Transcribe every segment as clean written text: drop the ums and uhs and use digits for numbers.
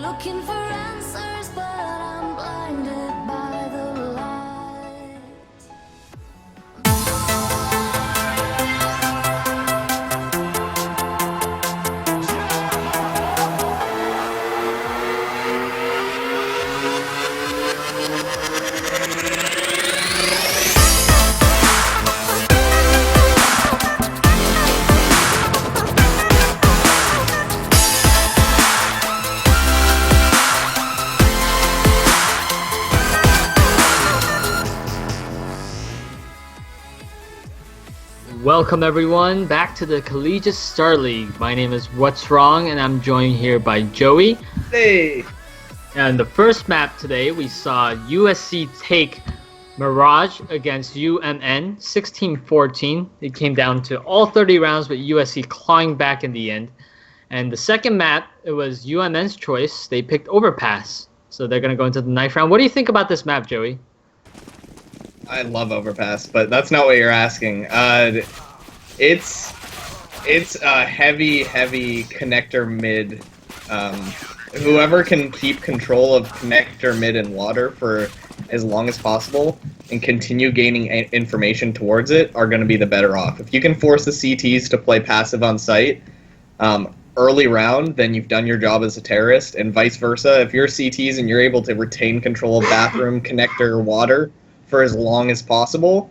looking for answers, but I'm blinded by the light. Welcome everyone back to the Collegiate Star League. My name is What's Wrong and I'm joined here by Joey. Hey! And the first map today we saw USC take Mirage against UMN 16-14. It came down to all 30 rounds with USC clawing back in the end. And the second map, it was UMN's choice. They picked Overpass. So they're going to go into the ninth round. What do you think about this map, Joey? I love Overpass, but that's not what you're asking. It's a heavy connector mid. Whoever can keep control of connector mid and water for as long as possible and continue gaining information towards it are going to be the better off. If you can force the CTs to play passive on site early round, then you've done your job as a terrorist, and vice versa. If you're CTs and you're able to retain control of bathroom, connector, water for as long as possible,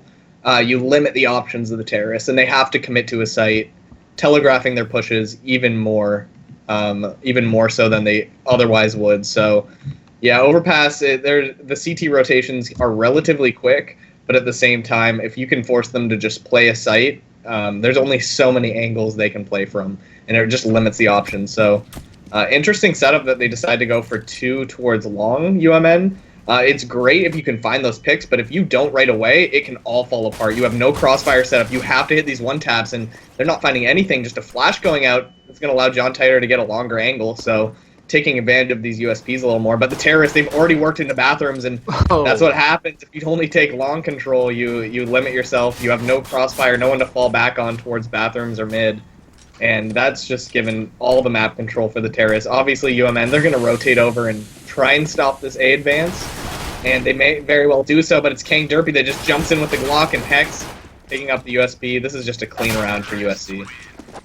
you limit the options of the terrorists, and they have to commit to a site, telegraphing their pushes even more so than they otherwise would. So, yeah, Overpass, the CT rotations are relatively quick, but at the same time, if you can force them to just play a site, there's only so many angles they can play from, and it just limits the options. So, interesting setup that they decide to go for 2 towards long UMN. It's great if you can find those picks, but if you don't right away, it can all fall apart. You have no crossfire setup. You have to hit these one taps, and they're not finding anything. Just a flash going out, it's going to allow John Titer to get a longer angle, so taking advantage of these USPs a little more. But the terrorists, they've already worked into bathrooms, and that's what happens. If you only take long control, you limit yourself. You have no crossfire, no one to fall back on towards bathrooms or mid, and that's just given all the map control for the terrorists. Obviously, UMN, they're going to rotate over and try and stop this A advance, and they may very well do so, but it's Kang Derpy that just jumps in with the Glock and Hex, picking up the USP. This is just a clean round for USC.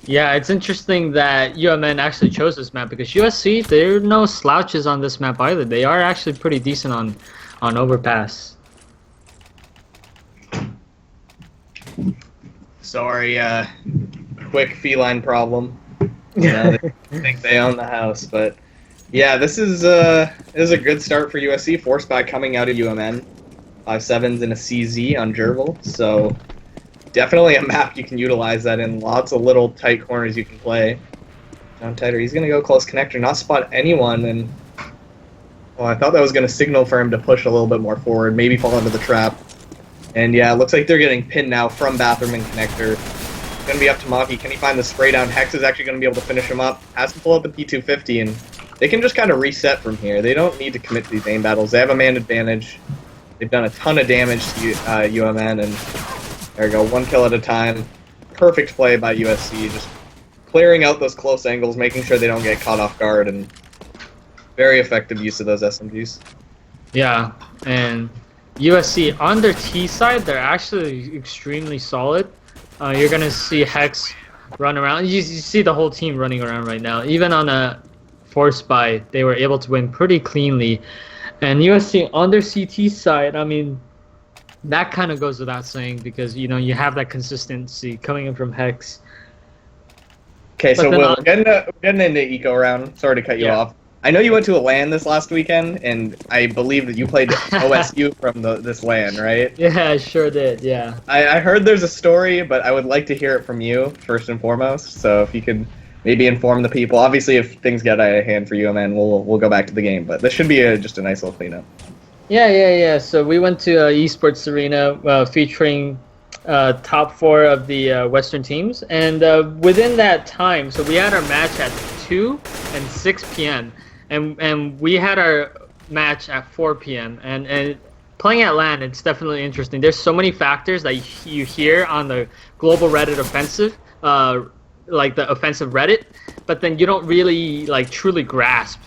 Yeah, it's interesting that UMN actually chose this map because USC, they're no slouches on this map either. They are actually pretty decent on Overpass. Sorry, Quick feline problem. They think they own the house, but yeah, this is a good start for USC. Force back coming out of UMN. 5-7s and a CZ on Jervil, so definitely a map you can utilize that in. Lots of little tight corners you can play. John Titer, he's going to go close connector, not spot anyone, and well, I thought that was going to signal for him to push a little bit more forward, maybe fall into the trap. And yeah, it looks like they're getting pinned now from bathroom and connector. It's going to be up to Maki. Can he find the spray down? Hex is actually going to be able to finish him up. Has to pull up the P250, and they can just kind of reset from here. They don't need to commit to these aim battles. They have a man advantage. They've done a ton of damage to UMN, and there we go, 1 kill at a time. Perfect play by USC, just clearing out those close angles, making sure they don't get caught off guard, and very effective use of those SMGs. Yeah, and USC on their T side, they're actually extremely solid. You're gonna see Hex run around. You see the whole team running around right now. Even on a force buy, they were able to win pretty cleanly. And USC on their CT side, I mean, that kind of goes without saying because, you know, you have that consistency coming in from Hex. Okay, so Will, we're getting into eco round. Sorry to cut you off. I know you went to a LAN this last weekend, and I believe that you played OSU from this LAN, right? Yeah, I sure did, yeah. I heard there's a story, but I would like to hear it from you, first and foremost. So if you could maybe inform the people. Obviously, if things get out of hand for UMN, we'll go back to the game. But this should be just a nice little cleanup. Yeah. So we went to Esports Arena featuring top 4 of the Western teams. And within that time, so we had our match at 2 and 6 p.m. And we had our match at 4 p.m. And playing at LAN, it's definitely interesting. There's so many factors that you hear on the global Reddit offensive, like the offensive Reddit, but then you don't really like truly grasp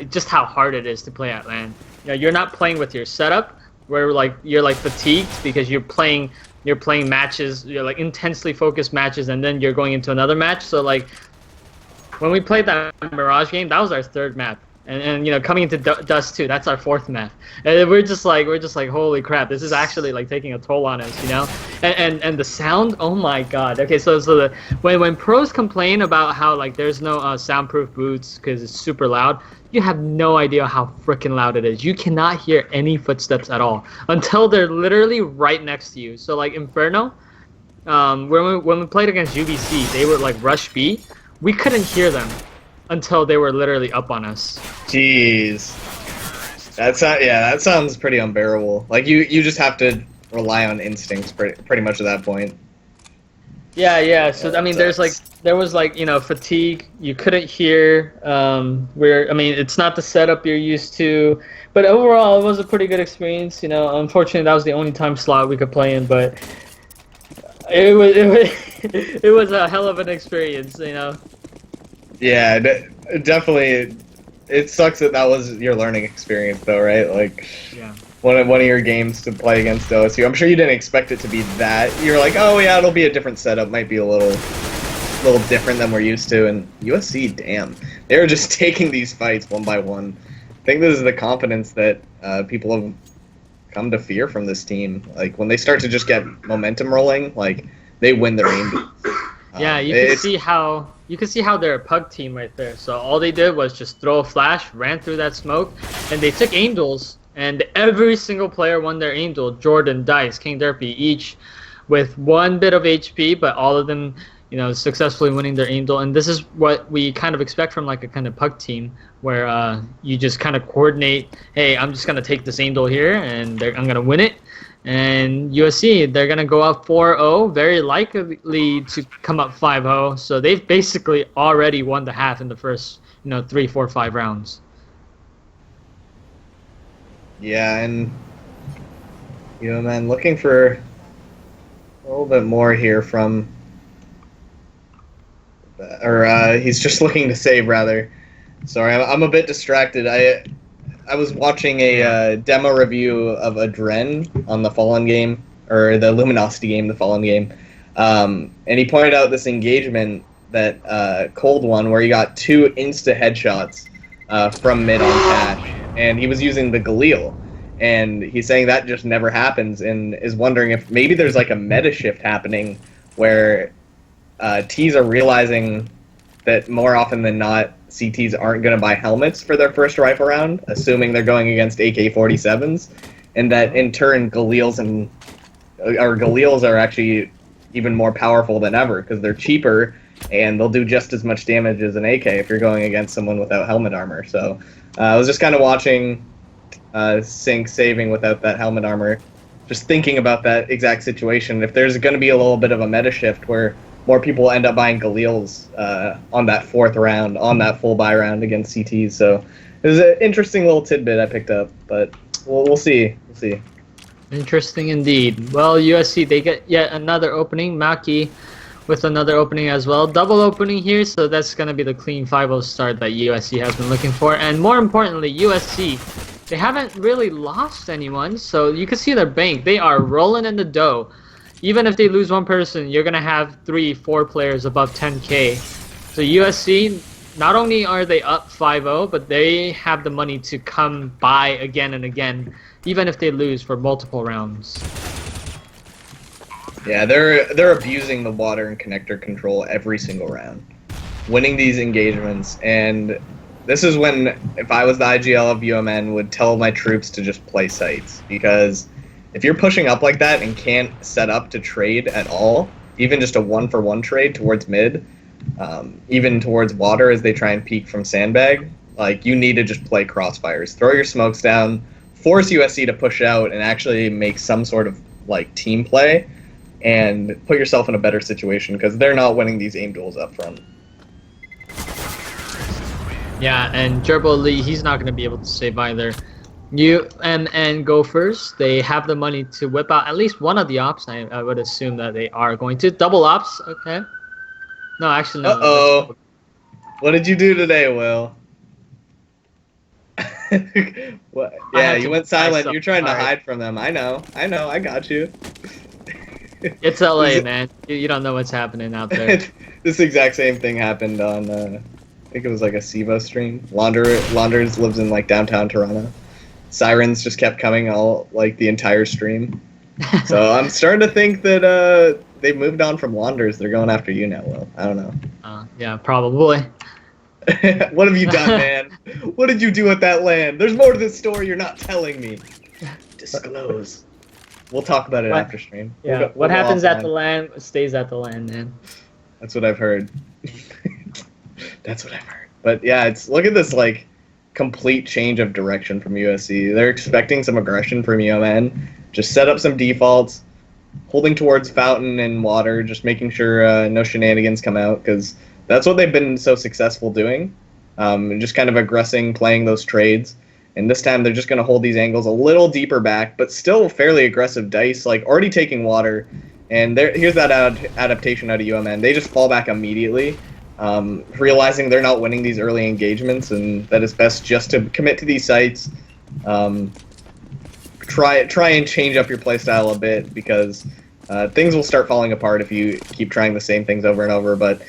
just how hard it is to play at LAN. You know, you're not playing with your setup where like you're like fatigued because you're playing matches, you're like intensely focused matches, and then you're going into another match. So like when we played that Mirage game, that was our third map. And you know, coming into Dust 2, that's our fourth map. And we're just like holy crap, this is actually like taking a toll on us, you know? And the sound, oh my god. Okay, so when pros complain about how like there's no soundproof boots because it's super loud, you have no idea how freaking loud it is. You cannot hear any footsteps at all until they're literally right next to you. So like Inferno, when we played against UBC, they were like rush B. We couldn't hear them until they were literally up on us. Jeez. That sounds pretty unbearable. Like you just have to rely on instincts pretty much at that point. Yeah. So I mean, there was like you know fatigue. You couldn't hear. It's not the setup you're used to. But overall, it was a pretty good experience. You know, unfortunately, that was the only time slot we could play in. But it was it was a hell of an experience. You know. Yeah, definitely. It sucks that was your learning experience, though, right? Like, yeah. One of your games to play against OSU. I'm sure you didn't expect it to be that. You're like, oh yeah, it'll be a different setup. Might be a little different than we're used to. And USC, damn, they were just taking these fights one by one. I think this is the confidence that people have come to fear from this team. Like when they start to just get momentum rolling, like they win their aim. Yeah, you can see how they're a pug team right there. So all they did was just throw a flash, ran through that smoke, and they took aim duels. And every single player won their aim duel. Jordan, Dice, King Derpy, each with one bit of HP, but all of them, you know, successfully winning their aim duel. And this is what we kind of expect from like a kind of pug team, where you just kind of coordinate. Hey, I'm just gonna take this aim duel here, and I'm gonna win it. And USC, they're going to go up 4-0, very likely to come up 5-0. So they've basically already won the half in the first, 3, 4, 5 rounds. Yeah, and, man, looking for a little bit more here from... he's just looking to save, rather. Sorry, I'm a bit distracted. I was watching a demo review of Adren on the Fallen game, or the Luminosity game, the Fallen game, and he pointed out this engagement that Cold won, where he got 2 insta headshots from mid on cash, and he was using the Galil, and he's saying that just never happens, and is wondering if maybe there's like a meta shift happening where Ts are realizing that more often than not, CTs aren't going to buy helmets for their first rifle round, assuming they're going against AK-47s, and that in turn Galils are actually even more powerful than ever because they're cheaper and they'll do just as much damage as an AK if you're going against someone without helmet armor. So I was just kind of watching Sync saving without that helmet armor, just thinking about that exact situation. If there's going to be a little bit of a meta shift where more people end up buying Galils on that 4th round, on that full buy round against CTs. So it was an interesting little tidbit I picked up, but we'll see. We'll see. Interesting indeed. Well, USC, they get yet another opening. Maki with another opening as well. Double opening here, so that's going to be the clean 5-0 start that USC has been looking for. And more importantly, USC, they haven't really lost anyone, so you can see their bank. They are rolling in the dough. Even if they lose one person, you're going to have 3, 4 players above 10K. So USC, not only are they up 5-0, but they have the money to come by again and again, even if they lose for multiple rounds. Yeah, they're abusing the water and connector control every single round, winning these engagements. And this is when, if I was the IGL of UMN, would tell my troops to just play sites, because if you're pushing up like that and can't set up to trade at all, even just a 1-for-1 trade towards mid, even towards water as they try and peek from sandbag, like you need to just play crossfires. Throw your smokes down, force USC to push out and actually make some sort of like team play and put yourself in a better situation because they're not winning these aim duels up front. Yeah, and Gerbil Lee, he's not going to be able to save either. UMN go first. They have the money to whip out at least one of the ops. I would assume that they are going to. Double ops, okay. No, actually, no. Uh-oh. What did you do today, Will? What? I Yeah, had you to went mute silent. myself, You're trying to sorry. hide from them. I know, I got you. It's LA, man. You don't know what's happening out there. This exact same thing happened on, I think it was like a SIVO stream. Launders lives in like downtown Toronto. Sirens just kept coming all like the entire stream. So I'm starting to think that they've moved on from Launders. They're going after you now, Will. I don't know. Yeah, probably. What have you done, man? What did you do at that land? There's more to this story you're not telling me. Disclose. We'll talk about it What? after stream. Yeah, We'll what go happens at the offline. land stays at the land, man. That's what I've heard. That's what I've heard. But yeah, it's look at this like complete change of direction from USC. They're expecting some aggression from UMN. Just set up some defaults, holding towards fountain and water, just making sure no shenanigans come out because that's what they've been so successful doing. Just kind of aggressing, playing those trades. And this time they're just going to hold these angles a little deeper back, but still fairly aggressive dice, like already taking water. And here's that adaptation out of UMN. They just fall back immediately, realizing they're not winning these early engagements and that it's best just to commit to these sites. Try and change up your playstyle a bit because things will start falling apart if you keep trying the same things over and over. But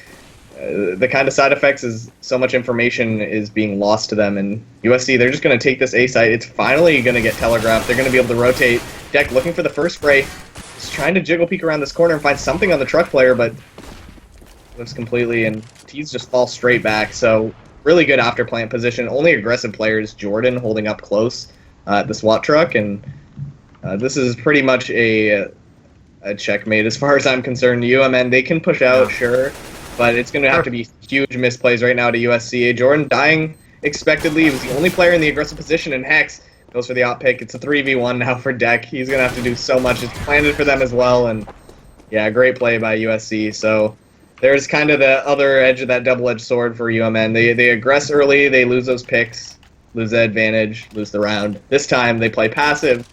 the kind of side effects is so much information is being lost to them, and USC, they're just going to take this A site. It's finally going to get telegraphed. They're going to be able to rotate. Deck looking for the first spray. Just trying to jiggle peek around this corner and find something on the truck player, but lives completely, and T's just fall straight back. So really good after plant position. Only aggressive players, Jordan holding up close at the SWAT truck, and this is pretty much a checkmate as far as I'm concerned. UMN, they can push out, sure, but it's going to have to be huge misplays right now to USC. Jordan dying expectedly. He was the only player in the aggressive position, and Hex goes for the op pick. It's a 3v1 now for Deck. He's going to have to do so much. It's planted for them as well, and yeah, great play by USC. So there's kind of the other edge of that double-edged sword for UMN. They aggress early, they lose those picks, lose the advantage, lose the round. This time they play passive,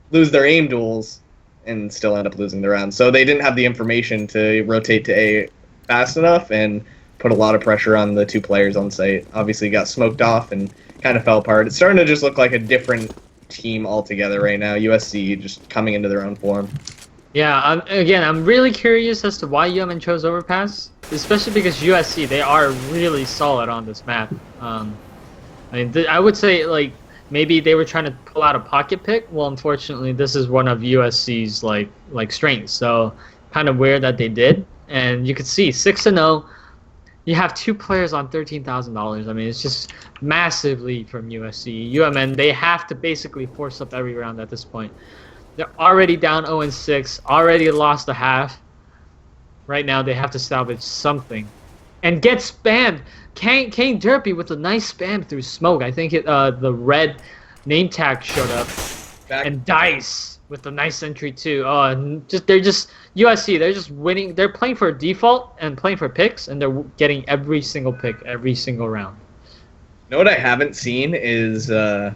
lose their aim duels, and still end up losing the round. So they didn't have the information to rotate to A fast enough and put a lot of pressure on the two players on site. Obviously got smoked off and kind of fell apart. It's starting to just look like a different team altogether right now. USC just coming into their own form. Yeah, I'm really curious as to why UMN chose Overpass, especially because USC, they are really solid on this map. I mean, I would say, like, maybe they were trying to pull out a pocket pick. Well, unfortunately, this is one of USC's, like strengths, so kind of weird that they did. And you could see, 6-0, you have two players on $13,000. I mean, it's just massive lead from USC. UMN, they have to basically force up every round at this point. They're already down 0-6, already lost a half. Right now, they have to salvage something. And get spammed! Kane Derpy with a nice spam through smoke. I think the red name tag showed up. And Dice with a nice entry too. They're just USC. They're just winning. They're playing for a default and playing for picks, and they're getting every single pick every single round. You know what I haven't seen is I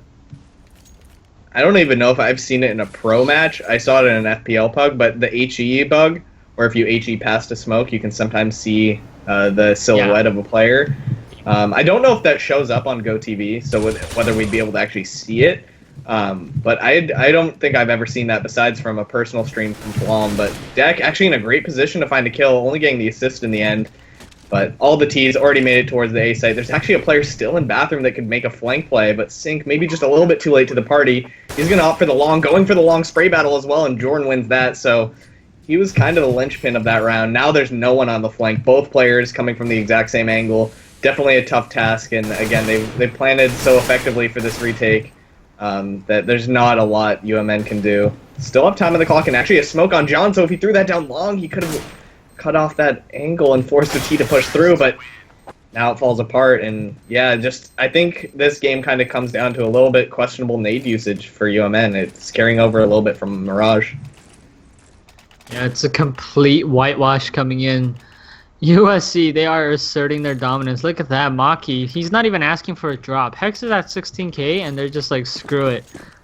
don't even know if I've seen it in a pro match. I saw it in an FPL pug, but the HE bug, where if you HE past a smoke, you can sometimes see the silhouette of a player. I don't know if that shows up on GoTV, so whether we'd be able to actually see it. But I don't think I've ever seen that besides from a personal stream from Flom. But Deck actually in a great position to find a kill, only getting the assist in the end. But all the T's already made it towards the A site. There's actually a player still in bathroom that could make a flank play, but Sync maybe just a little bit too late to the party. He's going to opt for the long, going for the long spray battle as well, and Jordan wins that. So he was kind of the linchpin of that round. Now there's no one on the flank. Both players coming from the exact same angle. Definitely a tough task, and again, they planted so effectively for this retake that there's not a lot UMN can do. Still have time on the clock, and actually a smoke on John, so if he threw that down long, he could have cut off that angle and forced the T to push through, but now it falls apart, and yeah, I think this game kind of comes down to a little bit questionable nade usage for UMN. It's carrying over a little bit from Mirage. Yeah, it's a complete whitewash coming in. USC, they are asserting their dominance. Look at that, Maki. He's not even asking for a drop. Hex is at 16k, and they're just like, screw it.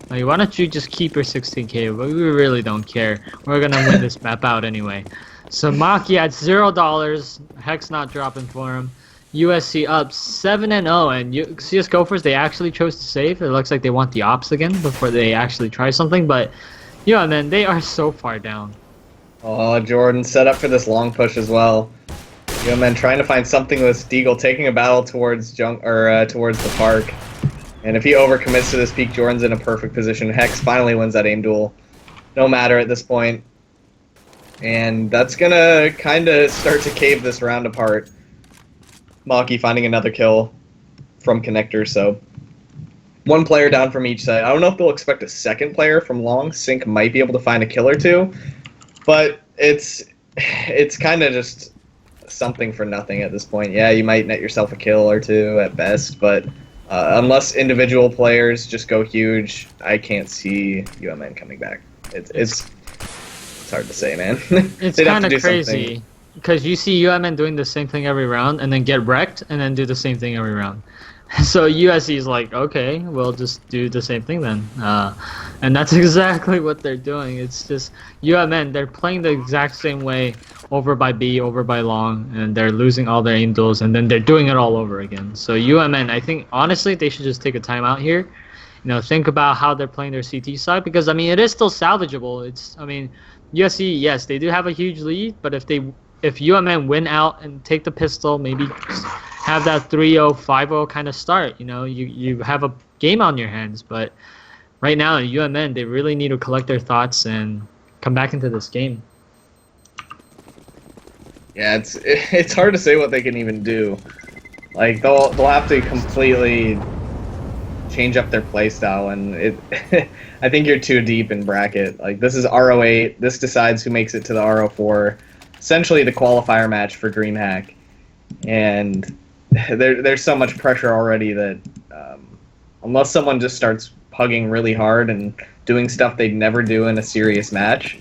Like, why don't you just keep your 16k? But we really don't care. We're gonna win this map out anyway. So Maki at $0. Hex not dropping for him. USC up 7-0, and CS Gophers, they actually chose to save. It looks like they want the ops again before they actually try something, but yeah, man, they are so far down. Oh, Jordan set up for this long push as well. UMN trying to find something with Deagle, taking a battle towards towards the park. And if he overcommits to this peak, Jordan's in a perfect position. Hex finally wins that aim duel. No matter at this point. And that's gonna kind of start to cave this round apart. Maki finding another kill from Connector, so one player down from each side. I don't know if they'll expect a second player from long. Sync might be able to find a kill or two, but it's kind of just something for nothing at this point. Yeah, you might net yourself a kill or two at best, but unless individual players just go huge, I can't see UMN coming back. It's hard to say, man. It's kind of crazy. Because you see UMN doing the same thing every round and then get wrecked and then do the same thing every round. So USC is like, okay, we'll just do the same thing then. And that's exactly what they're doing. It's just UMN, they're playing the exact same way over by B, over by long, and they're losing all their aim duels, and then they're doing it all over again. So UMN, I think, honestly, they should just take a timeout here. You know, think about how they're playing their CT side, because, I mean, it is still salvageable. USC, yes, they do have a huge lead, but if UMN win out and take the pistol, maybe have that 3-0, 5-0 kind of start, you know, you have a game on your hands. But right now, UMN, they really need to collect their thoughts and come back into this game. Yeah, it's hard to say what they can even do. Like, they'll have to completely change up their playstyle, and I think you're too deep in bracket. Like, this is Ro8, this decides who makes it to the Ro4. Essentially the qualifier match for DreamHack, and there's so much pressure already that unless someone just starts hugging really hard and doing stuff they'd never do in a serious match,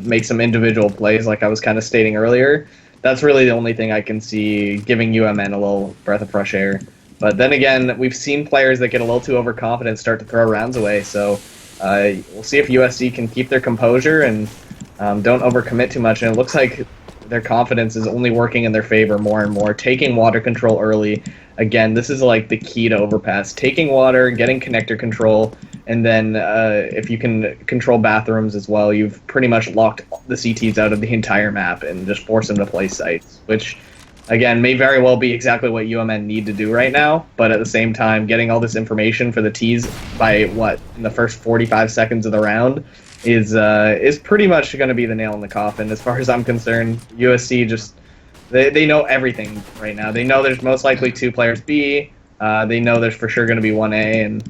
make some individual plays like I was kind of stating earlier, that's really the only thing I can see giving UMN a little breath of fresh air. But then again, we've seen players that get a little too overconfident start to throw rounds away, so we'll see if USC can keep their composure and don't overcommit too much, and it looks like their confidence is only working in their favor more and more. Taking water control early. Again, this is like the key to overpass. Taking water, getting connector control, and then if you can control bathrooms as well, you've pretty much locked the CTs out of the entire map and just force them to play sites, which, again, may very well be exactly what UMN need to do right now, but at the same time, getting all this information for the Ts by, in the first 45 seconds of the round is pretty much going to be the nail in the coffin as far as I'm concerned. USC just, they know everything right now. They know there's most likely 2 players B. They know there's for sure going to be 1A, and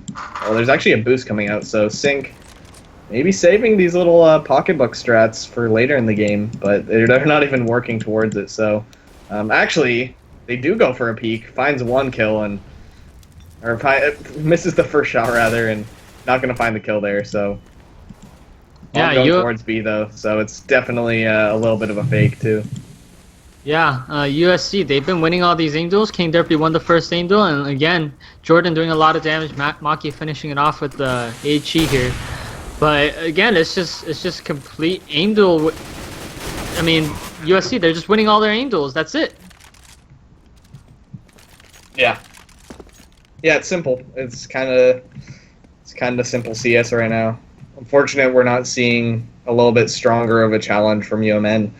there's actually a boost coming out, so Sync maybe saving these little pocketbook strats for later in the game, but they're not even working towards it. So actually, they do go for a peek, finds 1 kill, or misses the first shot rather, and not going to find the kill there. So yeah, going towards B though, so it's definitely a little bit of a fake too. Yeah, USC, they've been winning all these aim duels. King Derpy won the first aim duel, and again, Jordan doing a lot of damage. Maki finishing it off with the HE here. But again, it's just complete aim duel. I mean, USC, they're just winning all their aim duels. That's it. Yeah. Yeah, it's simple. It's kind of simple CS right now. Unfortunate we're not seeing a little bit stronger of a challenge from UMN,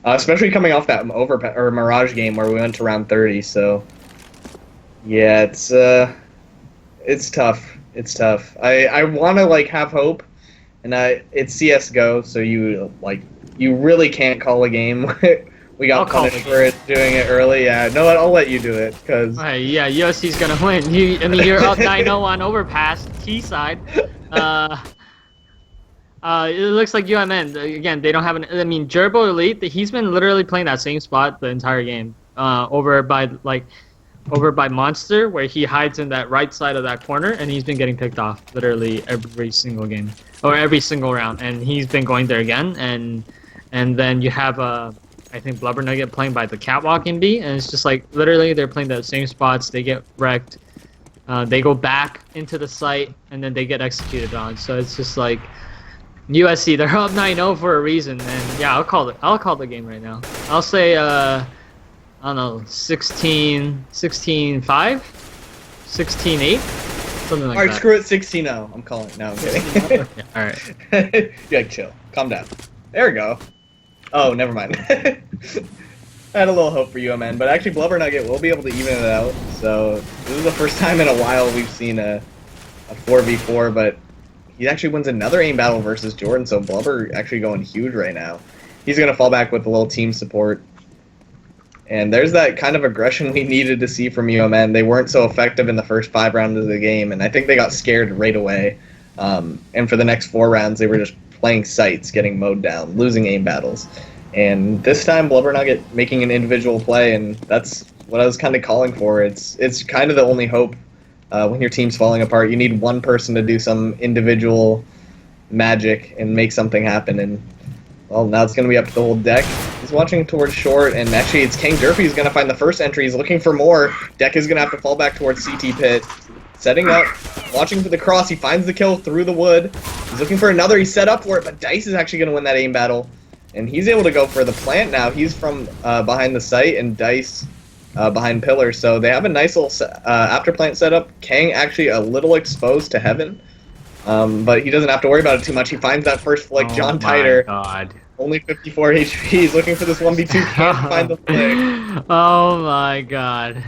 especially coming off that Mirage game where we went to round 30. So yeah, it's tough. It's tough. I want to have hope, and it's CSGO, so you really can't call a game. We got punished for it doing it early. Yeah, no, I'll let you do it because. Right, yeah, USC's gonna win. You're up 9-0 on overpass T side. It looks like UMN again. They don't have Gerbo Elite. He's been literally playing that same spot the entire game. Over by Monster, where he hides in that right side of that corner, and he's been getting picked off literally every single game or every single round, and he's been going there again. And then you have I think Blubber Nugget playing by the catwalk in B, and it's just like literally they're playing the same spots. They get wrecked. They go back into the site, and then they get executed on. So it's just like. USC, they're up 9-0 for a reason, and yeah, I'll call the game right now. I'll say I don't know, 16, 16-5, 16-8, something like All right, that. screw it, 16-0. I'm calling. No, I'm kidding. Okay, all right. Yeah, chill. Calm down. There we go. Oh, never mind. I had a little hope for UMN, but actually Blubber Nugget will be able to even it out. So this is the first time in a while we've seen a 4v4, but he actually wins another aim battle versus Jordan, so Blubber actually going huge right now. He's going to fall back with a little team support. And there's that kind of aggression we needed to see from UMN. They weren't so effective in the first 5 rounds of the game, and I think they got scared right away. And for the next 4 rounds, they were just playing sites, getting mowed down, losing aim battles. And this time, Blubber Nugget making an individual play, and that's what I was kind of calling for. It's kind of the only hope when your team's falling apart. You need one person to do some individual magic and make something happen. And well, now it's going to be up to the whole deck. He's watching towards short, and actually it's King Durfee who's going to find the first entry. He's looking for more. Deck is going to have to fall back towards CT Pit. Setting up, watching for the cross. He finds the kill through the wood. He's looking for another. He's set up for it, but Dice is actually going to win that aim battle. And he's able to go for the plant now. He's from behind the site, and Dice behind pillar. So they have a nice little after plant setup. Kang actually a little exposed to heaven. But he doesn't have to worry about it too much. He finds that first flick. John Titer. Oh my god. Only 54 HP. He's looking for this 1v2. Can't find the flick. Oh my god.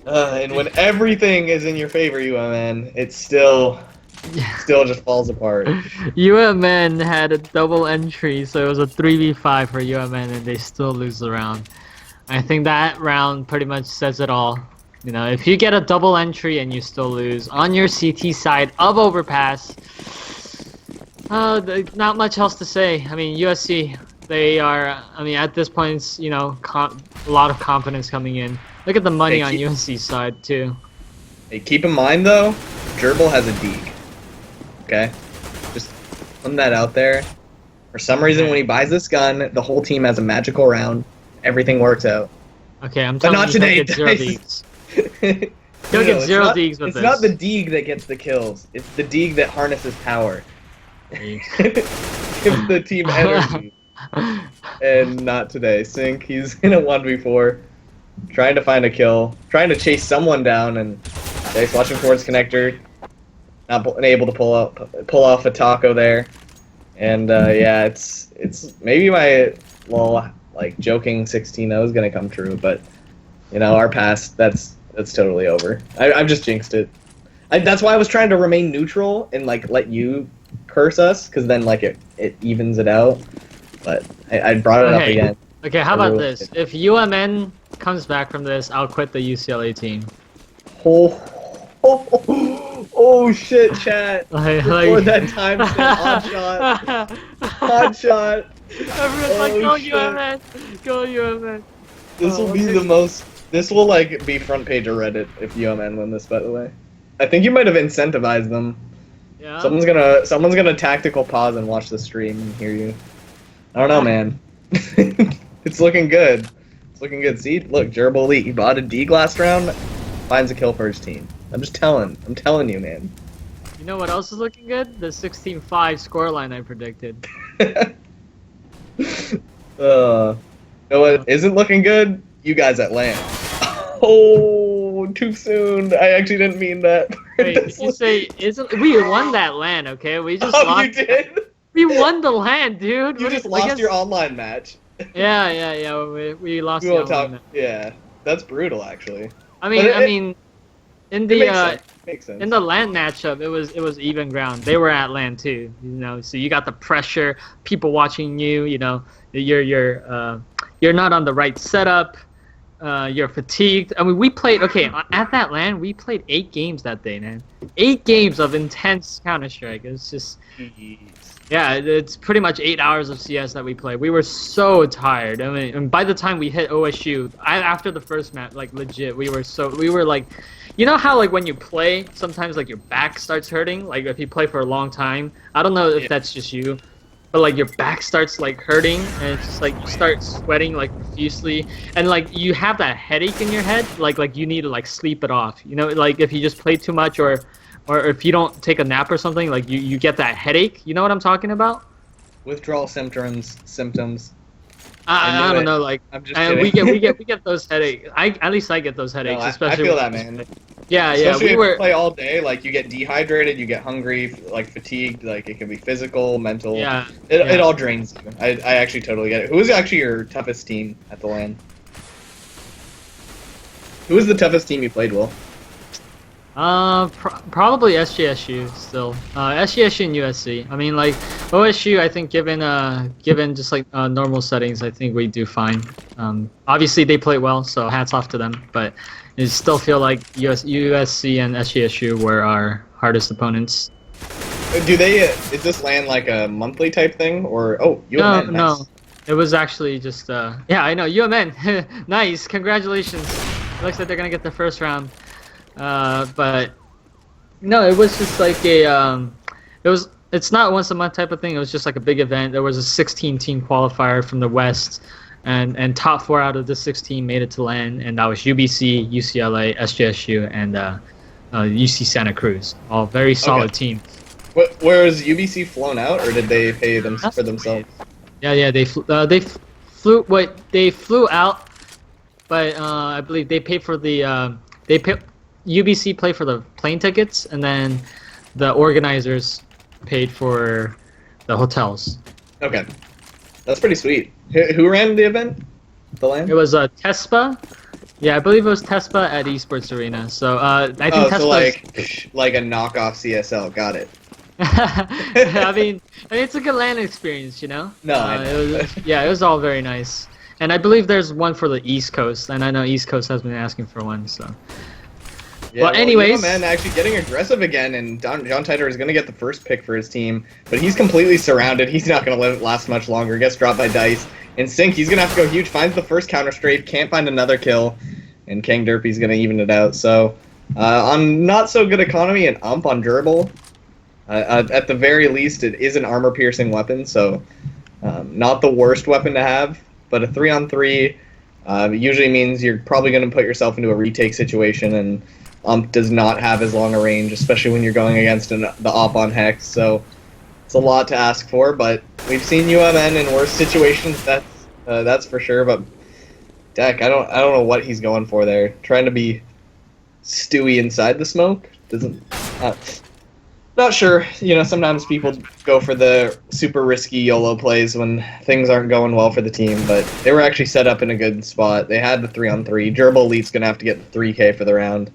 And when everything is in your favor, UMN, it still just falls apart. UMN had a double entry, so it was a 3v5 for UMN, and they still lose the round. I think that round pretty much says it all. You know, if you get a double entry and you still lose on your CT side of Overpass, not much else to say. I mean, USC, they are, I mean, at this point, it's, you know, a lot of confidence coming in. Look at the money on USC's side, too. Hey, keep in mind, though, Gerbil has a Deeg. Okay? Just putting that out there. For some reason, when he buys this gun, the whole team has a magical round. Everything works out. Okay, I'm telling you, today, don't get 0 deeks. Don't get 0 deeks with this. It's not the Deeg that gets the kills. It's the Deeg that harnesses power. Gives the team energy. And not today. Sync, he's in a 1v4. Trying to find a kill. Trying to chase someone down, and Dice watching towards connector. Not able to pull off a taco there. And yeah, it's maybe my little like joking 16-0 is gonna come true, but you know, our past, that's totally over. I've just jinxed it. That's why I was trying to remain neutral and like let you curse us, because then like it evens it out. But I brought it up again. Okay, how about this? If UMN comes back from this, I'll quit the UCLA team. Oh shit, chat. Before that time, hot shot. Everyone's like, go UMN, go UMN. This will be the most. This will like be front page of Reddit if UMN win this. By the way, I think you might have incentivized them. Yeah. Someone's gonna tactical pause and watch the stream and hear you. I don't know, man. It's looking good. It's looking good. See, look, Gerbil Elite. He bought a D last round, finds a kill for his team. I'm telling you, man. You know what else is looking good? The 16-5 scoreline I predicted. You know what isn't looking good? You guys at LAN. Oh, too soon. I actually didn't mean that. Wait, did you say isn't? We won that LAN, okay? We just lost. You did? We won the LAN, dude. You just lost your online match. Yeah. We lost the online match. Yeah, that's brutal, actually. I mean, in the makes sense. in the LAN matchup, it was even ground. They were at LAN too, you know. So you got the pressure, people watching you. You know, you're not on the right setup. You're fatigued. I mean, we played at that LAN. We played 8 games that day, man. 8 games of intense Counter-Strike. It's just, yeah, it's pretty much 8 hours of CS that we played. We were so tired. I mean, and by the time we hit OSU, after the first match, like legit, we were like, you know how like when you play, sometimes like your back starts hurting. Like if you play for a long time, I don't know if that's just you. But like your back starts like hurting, and it's just like you start sweating like profusely, and like you have that headache in your head, like you need to like sleep it off. You know, like if you just play too much, or if you don't take a nap or something, like you get that headache. You know what I'm talking about? Withdrawal symptoms. I knew don't it. know, like, I'm just and kidding. we get those headaches. At least I get those No, headaches, I especially feel that, man. Yeah, Especially we if were. you play all day, like you get dehydrated, you get hungry, like fatigued, like it can be physical, mental. Yeah, It yeah. all drains you. I actually totally get it. Who was actually your toughest team at the LAN? Who was the toughest team you played, Will? Probably SGSU still. SGSU and USC. I mean, like OSU. I think given just like normal settings, I think we do fine. Obviously they play well, so hats off to them. But I still feel like USC and SGSU were our hardest opponents. Do they? Is this LAN like a monthly type thing, or No, UMN? no. Nice. It was actually just yeah, I know. UMN. Nice. Congratulations. Looks like they're gonna get the first round. But no, it was just like it's not once a month type of thing. It was just like a big event. There was a 16 team qualifier from the West, and top 4 out of the 16 made it to LAN, and that was UBC, UCLA, SJSU, and UC Santa Cruz. All very solid teams. Was UBC flown out, or did they pay them for themselves? Yeah, they flew out, but I believe they paid for the UBC paid for the plane tickets, and then the organizers paid for the hotels. Okay, that's pretty sweet. Who ran the event? The LAN? It was Tespa. Yeah, I believe it was Tespa at Esports Arena. So I think Tespa. So like a knockoff CSL. Got it. I mean, it's a good LAN experience, you know. No, I know. It was all very nice, and I believe there's one for the East Coast, and I know East Coast has been asking for one. So. Yeah, well, anyways, man, actually getting aggressive again, and John Titor is going to get the first pick for his team, but he's completely surrounded. He's not going to last much longer. Gets dropped by Dice. And Sync, he's going to have to go huge. Finds the first counter strafe, can't find another kill, and Kang Derpy's going to even it out. So, on not so good economy and ump on durable, at the very least, it is an armor-piercing weapon, so not the worst weapon to have, but a 3-on-3 usually means you're probably going to put yourself into a retake situation, and ump does not have as long a range, especially when you're going against the op on Hex, so it's a lot to ask for, but we've seen UMN in worse situations, that's for sure, but Deck, I don't know what he's going for there. Trying to be Stewie inside the smoke? Not sure. You know, sometimes people go for the super risky YOLO plays when things aren't going well for the team, but they were actually set up in a good spot. They had the 3-on-3. Gerbil Elite's going to have to get the 3K for the round.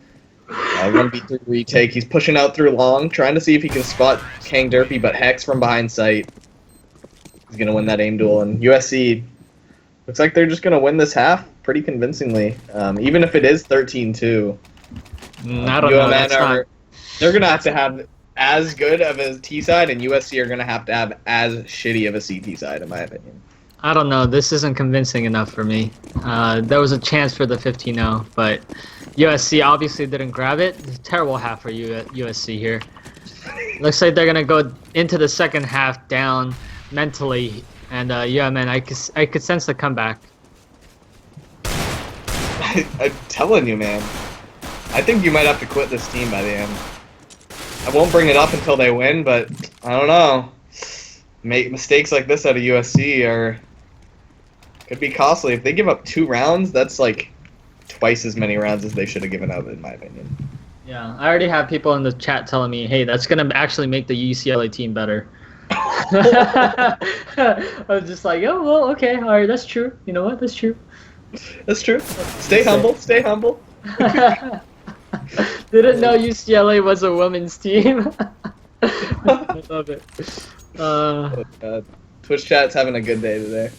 1v3 retake. He's pushing out through long, trying to see if he can spot Kang Derpy, but Hex from behind sight. He's going to win that aim duel, and USC looks like they're just going to win this half pretty convincingly, even if it is 13-2. I don't know. They're going to have as good of a T side, and USC are going to have as shitty of a CT side, in my opinion. I don't know. This isn't convincing enough for me. There was a chance for the 15-0, but USC obviously didn't grab it. It's a terrible half for USC here. Looks like they're going to go into the second half down mentally, and yeah, man, I could sense the comeback. I'm telling you, man. I think you might have to quit this team by the end. I won't bring it up until they win, but I don't know. Mistakes like this out of USC could be costly. If they give up 2 rounds, that's like twice as many rounds as they should have given up, in my opinion. Yeah, I already have people in the chat telling me, hey, that's going to actually make the UCLA team better. I was just like, oh, well, okay, all right, that's true. You know what? That's true. That's true. Stay humble. Stay humble. Didn't know UCLA was a women's team. I love it. Oh, God. Twitch chat's having a good day today.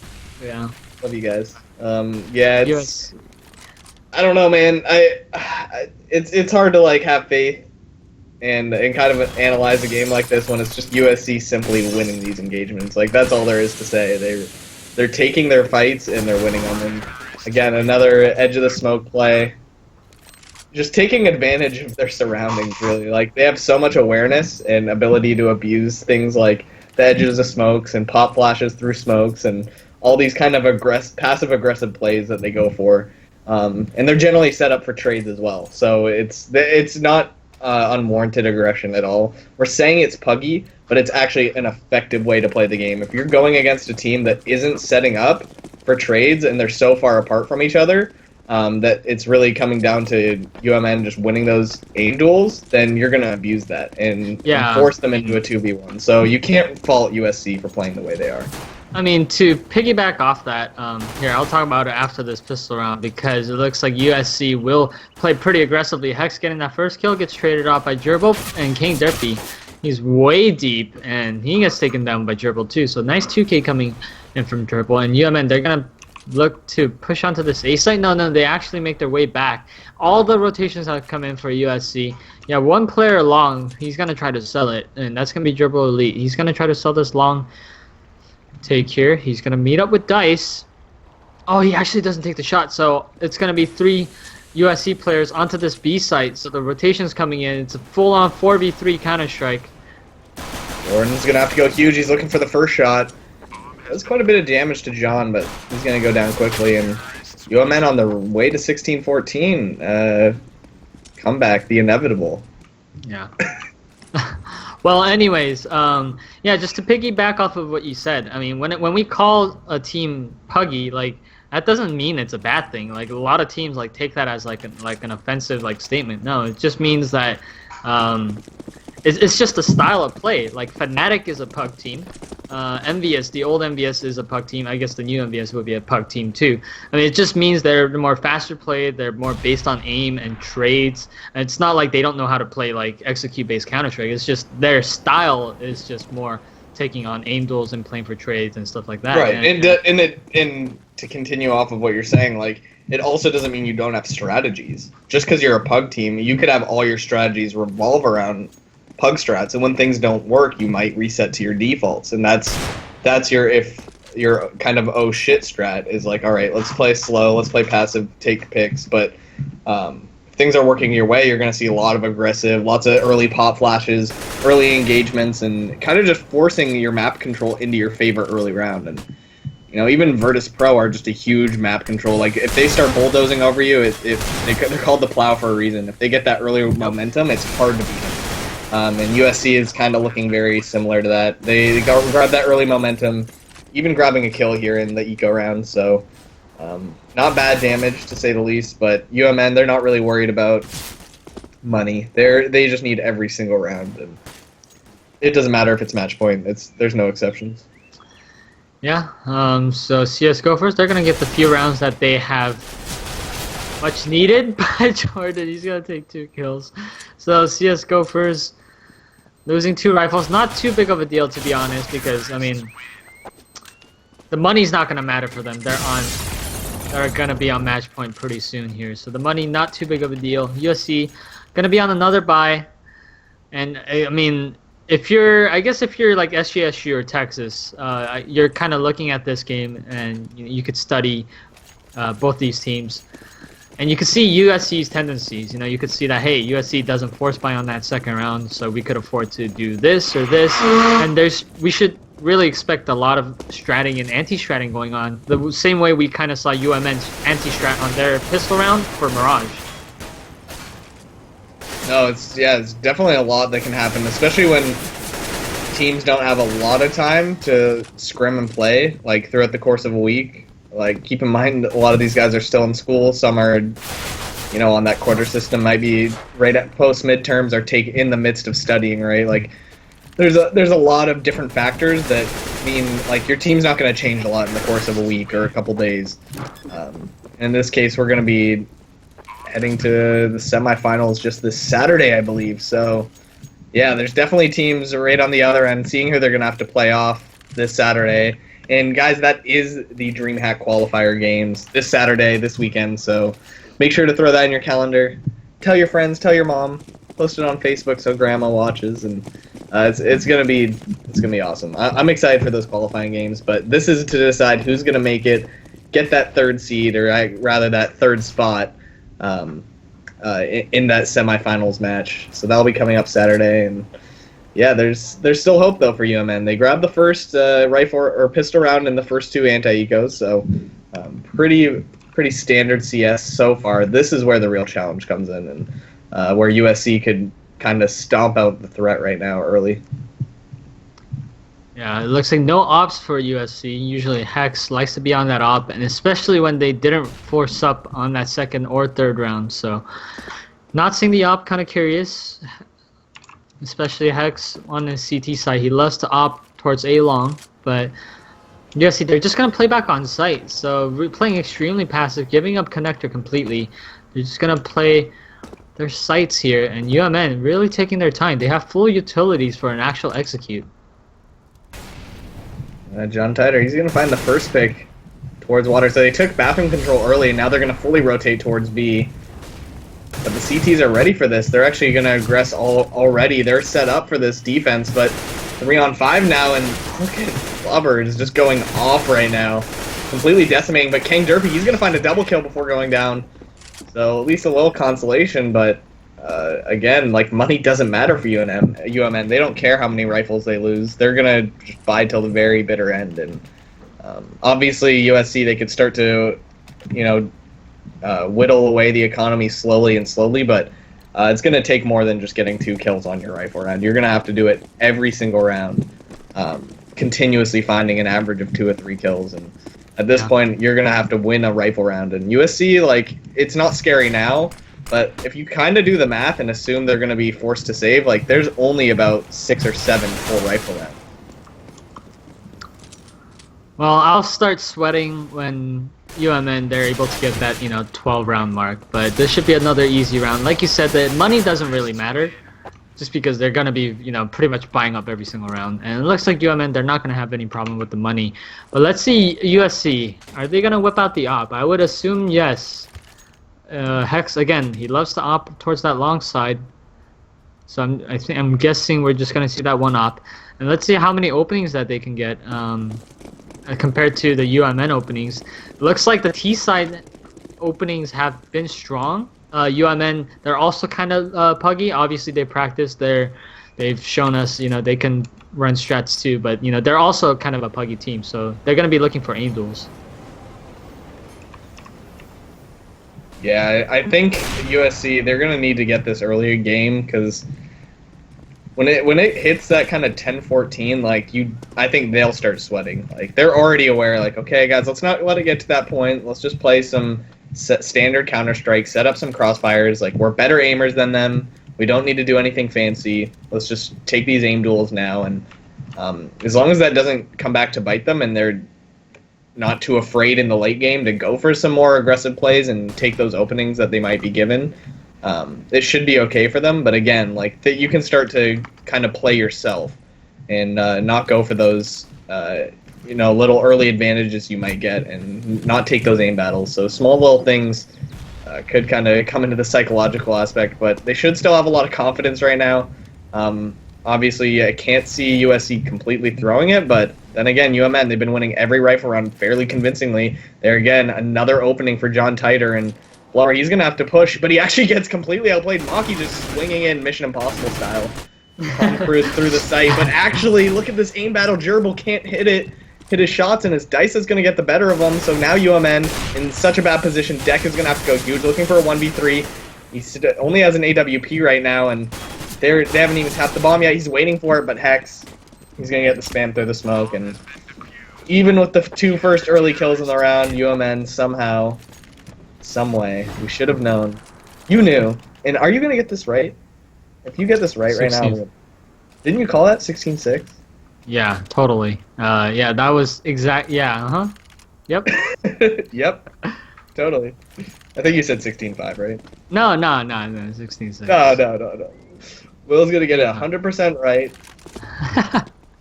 Yeah. Love you guys. Yeah, it's... I don't know, man. It's hard to like have faith and kind of analyze a game like this when it's just USC simply winning these engagements. Like, that's all there is to say. They're taking their fights and they're winning them. And again, another edge of the smoke play. Just taking advantage of their surroundings, really. Like, they have so much awareness and ability to abuse things like the edges of smokes and pop flashes through smokes and all these kind of passive-aggressive plays that they go for. And they're generally set up for trades as well. So it's not unwarranted aggression at all. We're saying it's puggy, but it's actually an effective way to play the game. If you're going against a team that isn't setting up, for trades, and they're so far apart from each other that it's really coming down to UMN just winning those aim duels, then you're going to abuse that and force them into a 2v1. So you can't fault USC for playing the way they are. I mean, to piggyback off that, here, I'll talk about it after this pistol round because it looks like USC will play pretty aggressively. Hex getting that first kill, gets traded off by Gerbil, and King Derpy, he's way deep, and he gets taken down by Gerbil too. So nice 2K coming in from Gerbil, and UMN, they're going to look to push onto this A site. No, they actually make their way back. All the rotations have come in for USC. Yeah, one player long, he's going to try to sell it, and that's going to be Gerbil Elite. He's going to try to sell this long take here. He's going to meet up with Dice. Oh, he actually doesn't take the shot, so it's going to be 3 USC players onto this B site. So the rotation's coming in. It's a full-on 4v3 Counter-Strike. Jordan's going to have to go huge. He's looking for the first shot. Does quite a bit of damage to John, but he's going to go down quickly. And UMN on the way to 16-14. Comeback, the inevitable. Yeah. Well, anyways, yeah, just to piggyback off of what you said, I mean, when we call a team puggy, like, that doesn't mean it's a bad thing. Like, a lot of teams, like, take that as, like an offensive, like, statement. No, it just means that it's just a style of play. Like, Fnatic is a pug team. MVS, the old MVS is a pug team. I guess the new MVS would be a pug team too. I mean, it just means they're more faster played. They're more based on aim and trades. And it's not like they don't know how to play like execute-based Counter-Strike. It's just their style is just more taking on aim duels and playing for trades and stuff like that. Right, and to continue off of what you're saying, like, it also doesn't mean you don't have strategies. Just because you're a pug team, you could have all your strategies revolve around pug strats, and when things don't work, you might reset to your defaults, and that's your, if your kind of oh shit strat is like, all right, let's play slow, let's play passive, take picks, but if things are working your way, you're going to see a lot of aggressive, lots of early pop flashes, early engagements, and kind of just forcing your map control into your favor early round. And you know, even Virtus Pro are just a huge map control. Like, if they start bulldozing over you, they're called the plow for a reason. If they get that early momentum, it's hard to beat them. And USC is kind of looking very similar to that. They grab that early momentum, even grabbing a kill here in the eco round. So, not bad damage to say the least. But UMN, they're not really worried about money. They just need every single round, and it doesn't matter if it's match point. There's no exceptions. Yeah. So CSGO first, they're gonna get the few rounds that they have much needed by Jordan. He's gonna take 2 kills. So CSGO first. Losing 2 rifles, not too big of a deal to be honest, because I mean, the money's not gonna matter for them. They're gonna be on match point pretty soon here, so the money not too big of a deal. USC gonna be on another bye, and I mean, if you're like SGSU or Texas, you're kind of looking at this game, and you could study both these teams. And you can see USC's tendencies. You know, you could see that, hey, USC doesn't force buy on that second round, so we could afford to do this or this. And we should really expect a lot of stratting and anti-stratting going on. The same way we kind of saw UMN's anti-strat on their pistol round for Mirage. No, it's definitely a lot that can happen, especially when teams don't have a lot of time to scrim and play, like throughout the course of a week. Like, keep in mind, a lot of these guys are still in school. Some are, you know, on that quarter system, might be right at post midterms or in the midst of studying, right? Like, there's a lot of different factors that mean, like, your team's not going to change a lot in the course of a week or a couple days. In this case, we're going to be heading to the semifinals just this Saturday, I believe. So, yeah, there's definitely teams right on the other end, seeing who they're going to have to play off this Saturday. And guys, that is the DreamHack qualifier games this Saturday, this weekend. So make sure to throw that in your calendar. Tell your friends, tell your mom, post it on Facebook so grandma watches, and it's gonna be awesome. I'm excited for those qualifying games, but this is to decide who's gonna make it, get that 3rd seed, or rather that 3rd spot in that semifinals match. So that'll be coming up Saturday, and yeah, there's still hope though for UMN. They grabbed the first rifle or pistol round in the first 2 anti-ecos, so pretty standard CS so far. This is where the real challenge comes in, and where USC could kind of stomp out the threat right now early. Yeah, it looks like no ops for USC. Usually Hex likes to be on that op, and especially when they didn't force up on that second or third round. So, not seeing the op, kind of curious. Especially Hex on the CT side. He loves to opt towards A long, but USC, they're just going to play back on site. So, playing extremely passive, giving up connector completely. They're just going to play their sites here, and UMN really taking their time. They have full utilities for an actual execute. John Tider, he's going to find the first pick towards water. So they took bathroom control early, and now they're going to fully rotate towards B. But the CTs are ready for this. They're actually going to aggress already. They're set up for this defense, but 3-on-5 now, and look at Flubber is just going off right now. Completely decimating, but Kang Derpy, he's going to find a double kill before going down. So at least a little consolation, but again, like, money doesn't matter for UMN. They don't care how many rifles they lose. They're gonna just buy till the very bitter end. And obviously, USC, they could start to, whittle away the economy slowly, but it's gonna take more than just getting 2 kills on your rifle round. You're gonna have to do it every single round, continuously finding an average of 2 or 3 kills. And at this point, you're gonna have to win a rifle round. And USC, like, it's not scary now. But if you kind of do the math and assume they're going to be forced to save, like, there's only about 6 or 7 full rifle rounds. Well, I'll start sweating when UMN, they're able to get that, 12-round mark. But this should be another easy round. Like you said, the money doesn't really matter, just because they're going to be, pretty much buying up every single round. And it looks like UMN, they're not going to have any problem with the money. But let's see USC. Are they going to whip out the op? I would assume yes. Hex, again, he loves to op towards that long side, so I'm guessing we're just gonna see that one op, and let's see how many openings that they can get compared to the UMN openings. It looks like the T side openings have been strong. UMN, they're also kind of puggy. Obviously, they practice. They've shown us, they can run strats too, but they're also kind of a puggy team, so they're gonna be looking for aim duels. Yeah, I think USC, they're going to need to get this earlier game, because when it hits that kind of 10-14, like, I think they'll start sweating. Like, they're already aware, like, okay, guys, let's not let it get to that point. Let's just play some standard Counter-Strike, set up some crossfires. Like, we're better aimers than them. We don't need to do anything fancy. Let's just take these aim duels now. And as long as that doesn't come back to bite them and they're not too afraid in the late game to go for some more aggressive plays and take those openings that they might be given, it should be okay for them. But again, like, you can start to kind of play yourself and not go for those little early advantages you might get and not take those aim battles. So small little things could kind of come into the psychological aspect, but they should still have a lot of confidence right now. Obviously, I can't see USC completely throwing it, but then again, UMN, they've been winning every rifle round fairly convincingly. There again, another opening for John Tider, and Blubber, he's going to have to push, but he actually gets completely outplayed. Maki just swinging in Mission Impossible style through the site. But actually, look at this aim battle. Gerbil can't hit his shots, and his dice is going to get the better of him. So now UMN in such a bad position. Deck is going to have to go huge, looking for a 1v3. He only has an AWP right now, and they haven't even tapped the bomb yet. He's waiting for it, but Hex, he's going to get the spam through the smoke. And even with the 2 first early kills in the round, UMN somehow, some way, we should have known. You knew. And are you going to get this right? If you get this right 16. right now, didn't you call that 16-6? Yeah, totally. Yeah, that was exact. Yeah, uh-huh. Yep. Yep. Totally. I think you said 16-5, right? No, 16-6. No. Will's going to get it 100% right.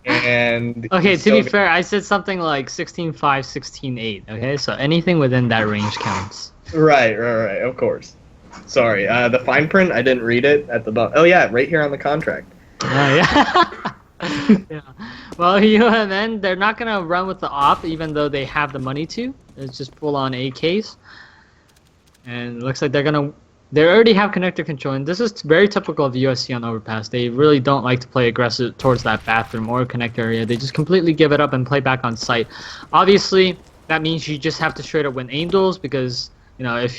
And okay, to be fair, I said something like 16-5, 16-8, okay? So anything within that range counts. Right, of course. Sorry, the fine print, I didn't read it at the bottom. Oh yeah, right here on the contract. Yeah. Yeah. Well, UMN, they're not going to run with the op, even though they have the money to. It's just full-on AKs. And it looks like they already have connector control, and this is very typical of USC on Overpass. They really don't like to play aggressive towards that bathroom or connector area. They just completely give it up and play back on site. Obviously, that means you just have to straight up win aim duels, because if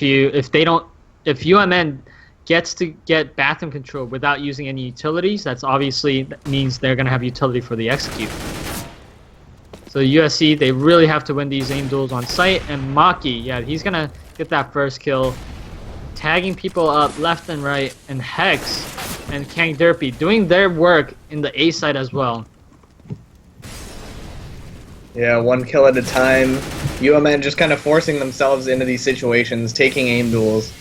UMN gets to get bathroom control without using any utilities, that means they're going to have utility for the execute. So USC, they really have to win these aim duels on site. And Maki, yeah, he's gonna get that first kill, tagging people up left and right. And Hex and Kang Derpy doing their work in the A side as well. Yeah, one kill at a time. UMN just kind of forcing themselves into these situations, taking aim duels,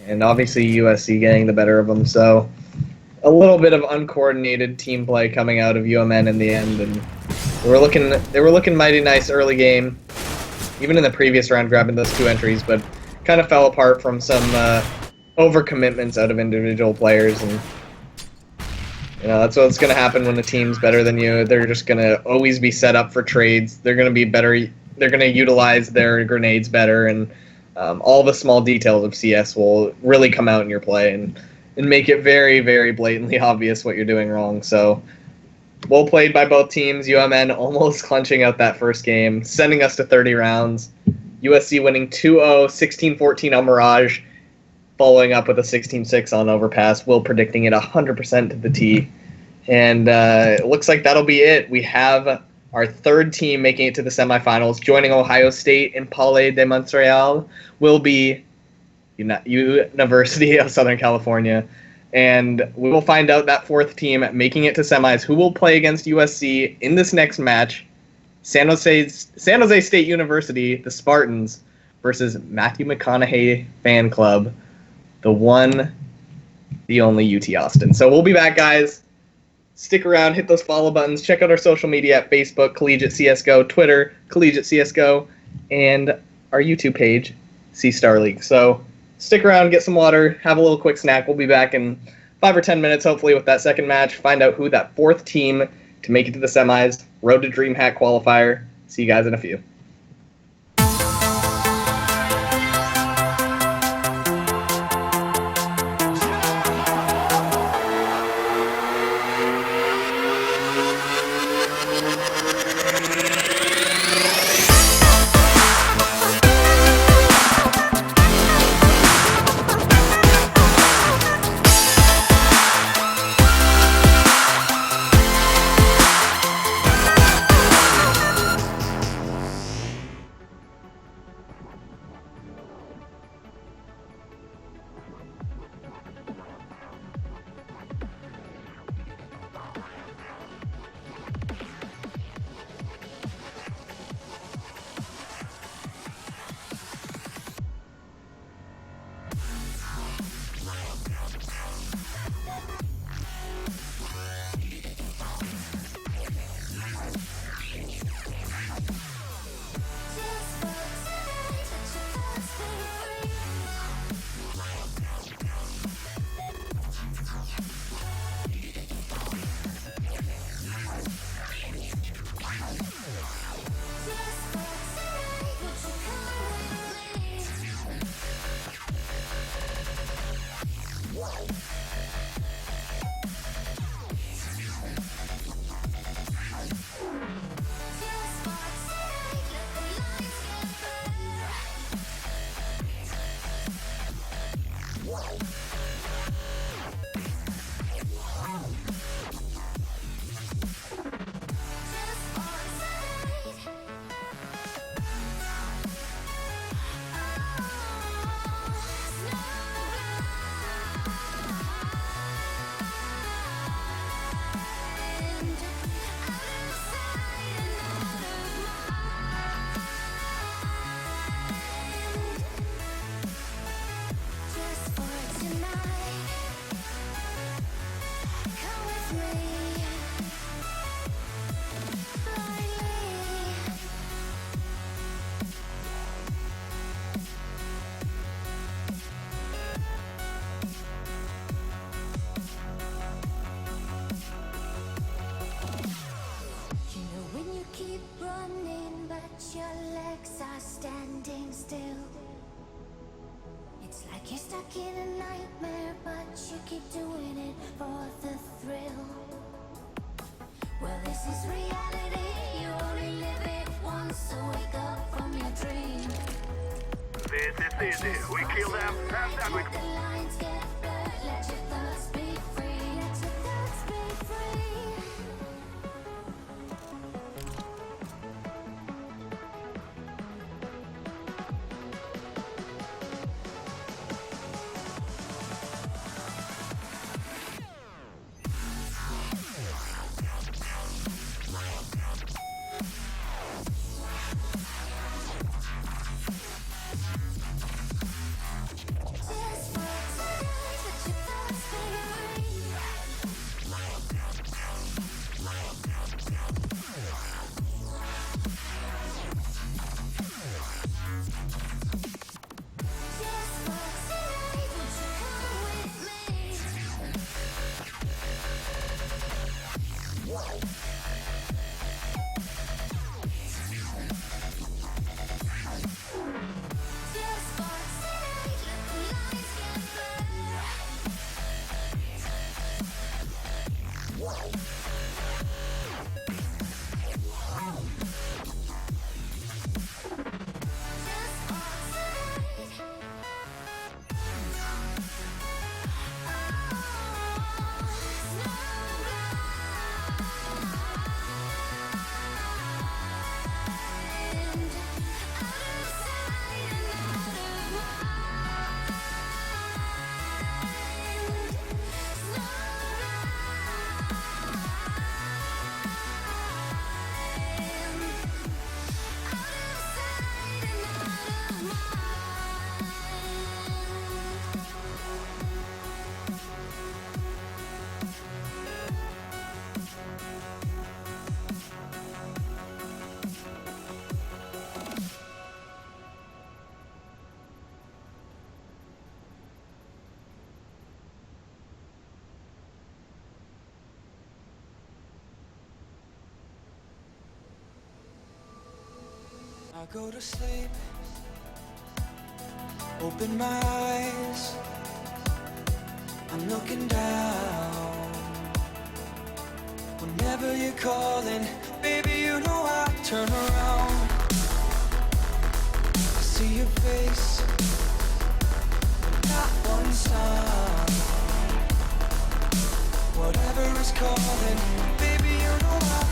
and obviously USC getting the better of them. So a little bit of uncoordinated team play coming out of UMN in the end, and they were looking mighty nice early game, even in the previous round, grabbing those 2 entries, but kind of fell apart from some overcommitments out of individual players. And you know, that's what's going to happen when a team's better than you. They're just going to always be set up for trades. They're going to be better. They're going to utilize their grenades better, and all the small details of CS will really come out in your play and make it very, very blatantly obvious what you're doing wrong. So, well played by both teams. UMN almost clinching out that first game, sending us to 30 rounds. USC winning 2-0, 16-14 on Mirage, following up with a 16-6 on Overpass. Will predicting it 100% to the T. And it looks like that'll be it. We have our 3rd team making it to the semifinals. Joining Ohio State in Palais de Montreal will be University of Southern California. And we will find out that 4th team making it to semis who will play against USC in this next match. San Jose State University, the Spartans, versus Matthew McConaughey fan club, the one, the only UT Austin. So we'll be back, guys. Stick around, hit those follow buttons, check out our social media at Facebook, Collegiate CSGO, Twitter, Collegiate CSGO, and our YouTube page, C Star League. So stick around, get some water, have a little quick snack. We'll be back in 5 or 10 minutes, hopefully, with that second match. Find out who that 4th team to make it to the semis, Road to DreamHack qualifier. See you guys in a few. This is it. We kill them, and then we... Just sparks tonight, let the lights get blurred. Just sparks tonight. I go to sleep, open my eyes, I'm looking down. Whenever you're calling, baby, you know I turn around. I see your face, not one sound. Whatever is calling, baby, you know I